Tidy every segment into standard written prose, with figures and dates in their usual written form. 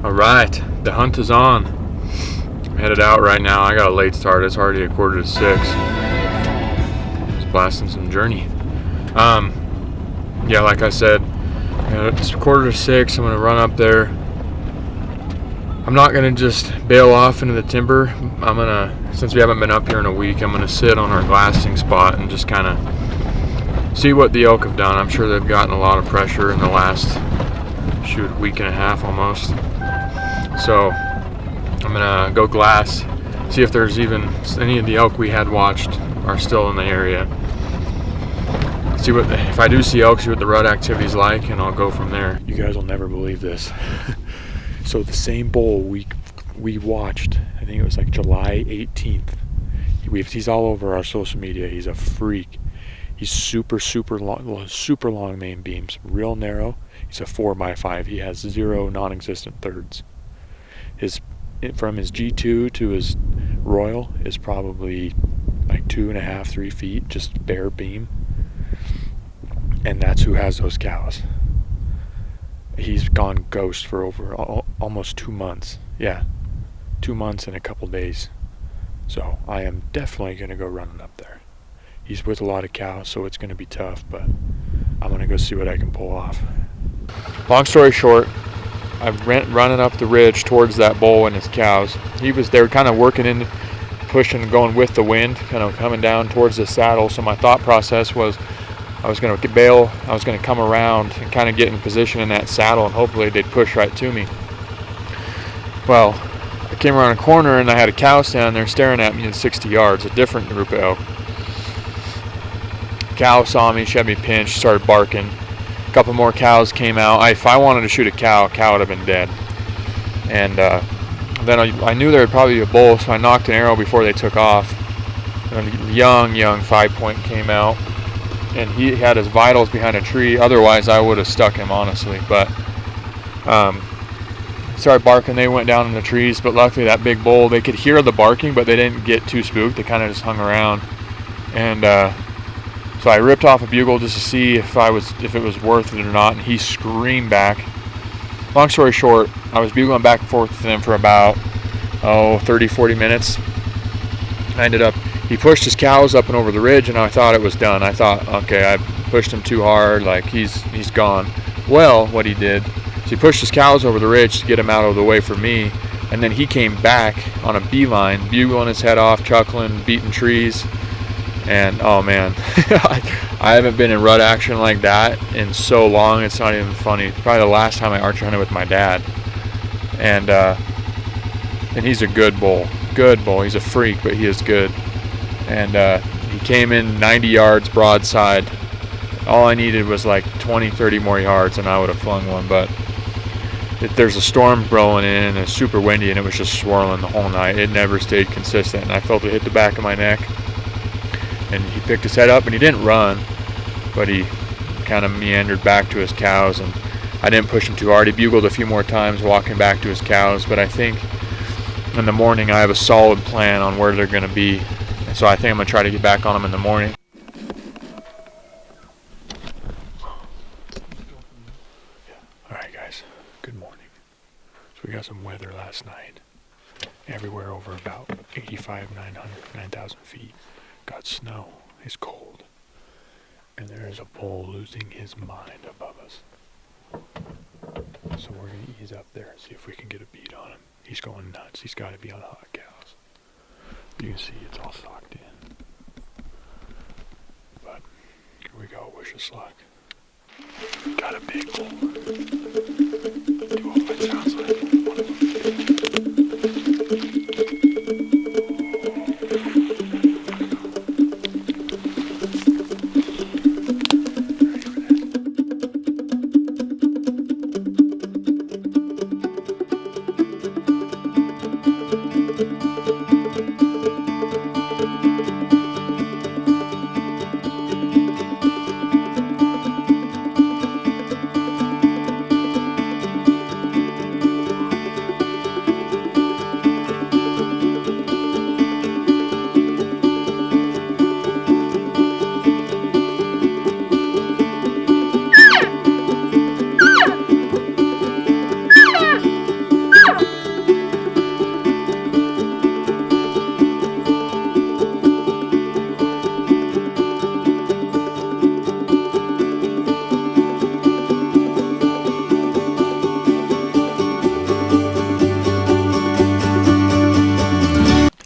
Alright, the hunt is on. I'm headed out right now. I got a late start. It's already 5:45. Just blasting some journey. Yeah, like I said, it's 5:45. I'm gonna run up there. I'm not gonna just bail off into the timber. I'm gonna, since we haven't been up here in a week, I'm gonna sit on our glassing spot and just kind of see what the elk have done. I'm sure they've gotten a lot of pressure in the last, week and a half almost. So I'm gonna go glass, see if there's even any of the elk we had watched are still in the area. See what, if I do see elk, see what the rut activity's like, and I'll go from there. You guys will never believe this. So the same bull we watched, I think it was like July 18th. He's all over our social media. He's a freak. He's super long main beams, real narrow. He's a 4x5. He has 0 non-existent thirds. From his G2 to his Royal is probably like 2.5, 3 feet, just bare beam. And that's who has those cows. He's gone ghost for over almost 2 months. Yeah, 2 months and a couple days. So I am definitely going to go running up there. He's with a lot of cows, so it's going to be tough, but I'm going to go see what I can pull off. Long story short, I'm running up the ridge towards that bull and his cows. They were kind of working in, pushing, going with the wind, kind of coming down towards the saddle. So my thought process was I was going to bail, I was going to come around and kind of get in position in that saddle, and hopefully they'd push right to me. Well, I came around a corner and I had a cow standing there staring at me at 60 yards, a different group of elk. Cow saw me, she had me pinched, started barking. A couple more cows came out. If I wanted to shoot a cow would have been dead. And then I knew there would probably be a bull, so I knocked an arrow before they took off. And a young 5-point came out, and he had his vitals behind a tree. Otherwise, I would have stuck him, honestly. But started barking. They went down in the trees, but luckily that big bull, they could hear the barking, but they didn't get too spooked. They kind of just hung around. And so I ripped off a bugle just to see if it was worth it or not, and he screamed back. Long story short, I was bugling back and forth with him for about 30-40 minutes. He pushed his cows up and over the ridge, and I thought it was done. I thought, okay, I pushed him too hard, like he's gone. Well, what he did is he pushed his cows over the ridge to get him out of the way for me, and then he came back on a beeline, bugling his head off, chuckling, beating trees. And oh man, I haven't been in rut action like that in so long, it's not even funny. Probably the last time I archery hunted with my dad. And he's a good bull. He's a freak, but he is good. And he came in 90 yards broadside. All I needed was like 20-30 more yards and I would have flung one, but there's a storm blowing in and it's super windy and it was just swirling the whole night. It never stayed consistent, and I felt it hit the back of my neck. And he picked his head up, and he didn't run, but he kind of meandered back to his cows, and I didn't push him too hard. He bugled a few more times walking back to his cows, but I think in the morning I have a solid plan on where they're going to be, and so I think I'm going to try to get back on them in the morning. Alright guys, good morning. So we got some weather last night. Everywhere over about 9,000 feet. Got snow, it's cold, and there is a bull losing his mind above us. So we're going to ease up there and see if we can get a beat on him. He's going nuts. He's got to be on hot cows. You can see it's all socked in. go. Wish us luck. Got a big bull. Do what it sounds like.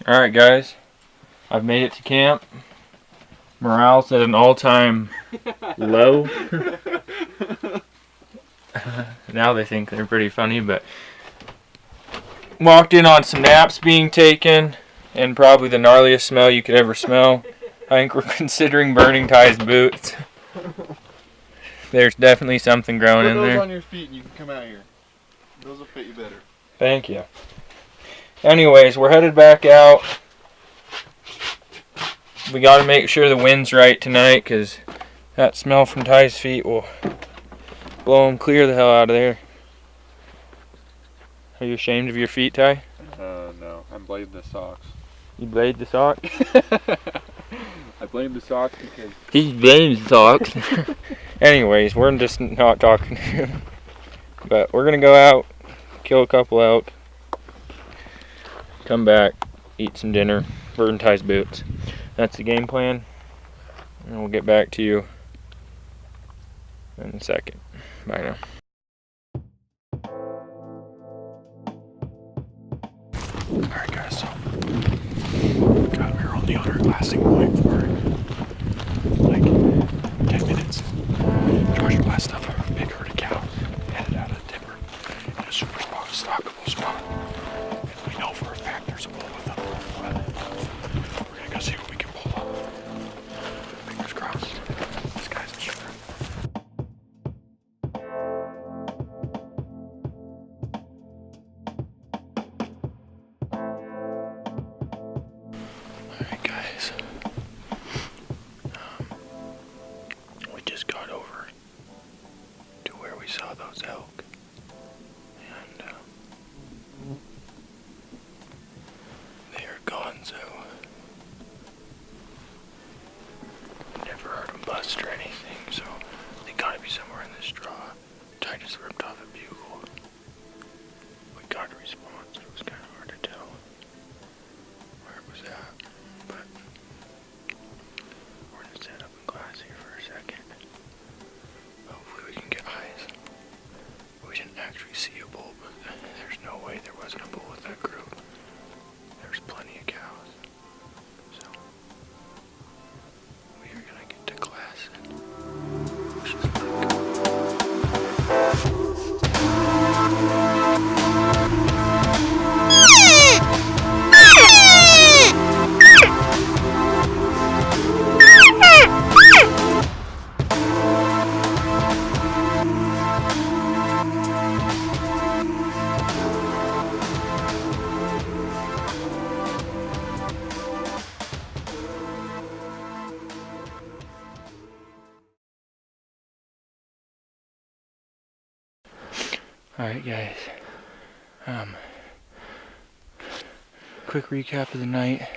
Alright guys, I've made it to camp. Morale's at an all-time low. Now they think they're pretty funny, but walked in on some naps being taken and probably the gnarliest smell you could ever smell. I think we're considering burning Ty's boots. There's definitely something growing in there. Put those on your feet and you can come out here. Those will fit you better. Thank you. Anyways, we're headed back out. We got to make sure the wind's right tonight because that smell from Ty's feet will blow him clear the hell out of there. Are you ashamed of your feet, Ty? No. I blame the socks. You blade the socks? I blame the socks because... He blames the socks. Anyways, we're just not talking to him. But we're going to go out, kill a couple elk, come back, eat some dinner, burn Ty's boots. That's the game plan. And we'll get back to you in a second. Bye now. Alright guys, so we're only on our glassing point for like 10 minutes. George glassed up a big herd of cows, headed out of the timber in a super stockable spot. And we know for a fact there's a bull with them. We're gonna go see what we can pull off. Fingers crossed. This guy's a shooter. Alright guys, we just got over to where we saw those elk, and they are gone, so never heard them bust or anything, so they gotta be somewhere in this draw. Ty just ripped off a bugle. We got a response, it was kind of hard to tell where it was at, but we're gonna set up in glass here for a second. Hopefully we can get eyes. We didn't actually see a bull, but there's no way there wasn't a bull with that group. There's plenty of cows. So we are gonna get to glass and wish us luck. Alright guys, quick recap of the night.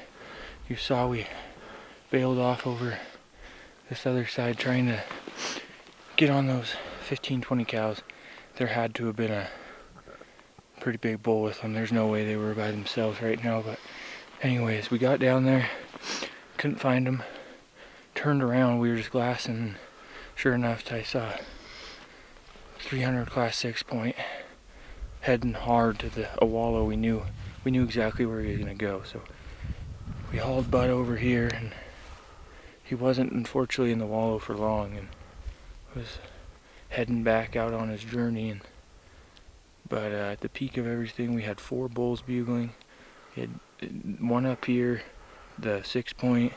You saw we bailed off over this other side trying to get on those 15-20 cows. There had to have been a pretty big bull with them. There's no way they were by themselves right now, but anyways, we got down there, couldn't find them, turned around, we were just glassing, and sure enough I saw 300 class 6 point heading hard to a wallow. We knew exactly where he was gonna go, so we hauled Bud over here and he wasn't unfortunately in the wallow for long and was heading back out on his journey. But at the peak of everything, we had 4 bulls bugling. We had one up here, the 6-point,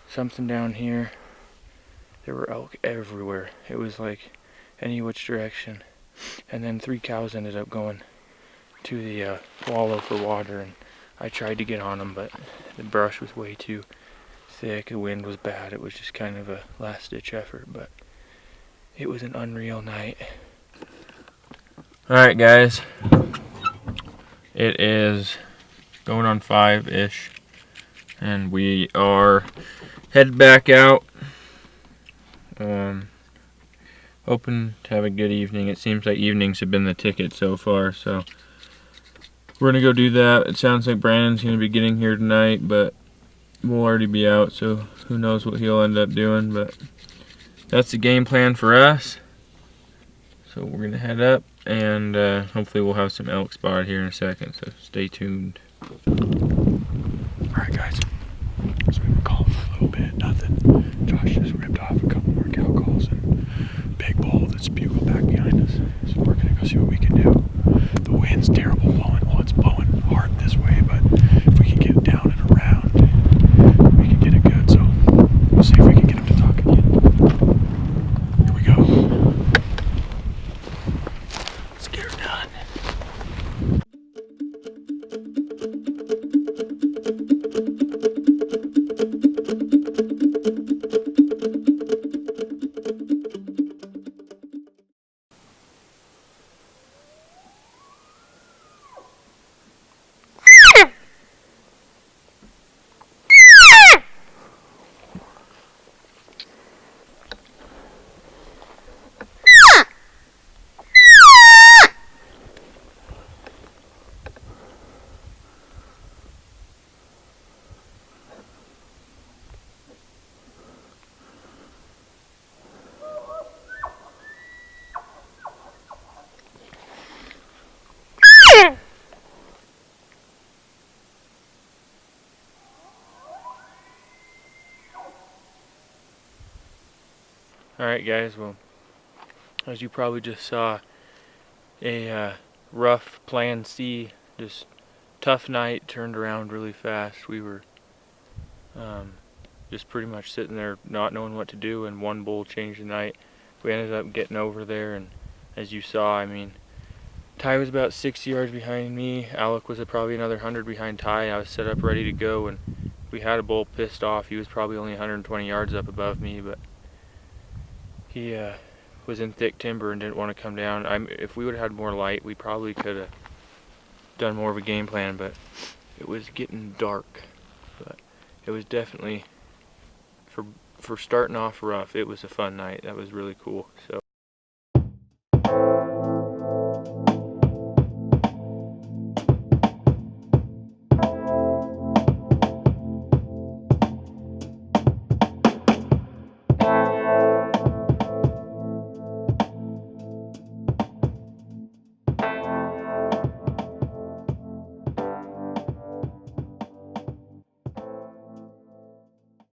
something down here. There were elk everywhere. It was like any which direction. And then 3 cows ended up going to the wallow for water, and I tried to get on them, but the brush was way too thick. The wind was bad. It was just kind of a last-ditch effort, but it was an unreal night. Alright guys, it is going on 5-ish, and we are headed back out. Hoping to have a good evening. It seems like evenings have been the ticket so far, so we're gonna go do that. It sounds like Brandon's gonna be getting here tonight, but we'll already be out, so who knows what he'll end up doing, but that's the game plan for us. So we're gonna head up, and hopefully we'll have some elk spotted here in a second, so stay tuned. Alright guys, so we were calling for a little bit, nothing. Josh just ripped off a couple more cow calls and big bull that's bugle back behind us. So we're gonna go see what we can do. The wind's terrible blowing. Well, it's blowing hard this way, but if we can get it down and around, we can get it good. So we'll see if we can get him to talk again. Here we go. Let's get her done. Alright guys, well, as you probably just saw, a rough plan C, just tough night, turned around really fast. We were just pretty much sitting there not knowing what to do, and one bull changed the night. We ended up getting over there, and as you saw, I mean, Ty was about 60 yards behind me. Alec was probably another 100 behind Ty. I was set up ready to go, and we had a bull pissed off. He was probably only 120 yards up above me, but he was in thick timber and didn't want to come down. If we would have had more light, we probably could have done more of a game plan, but it was getting dark. But it was definitely, for starting off rough, it was a fun night. That was really cool. So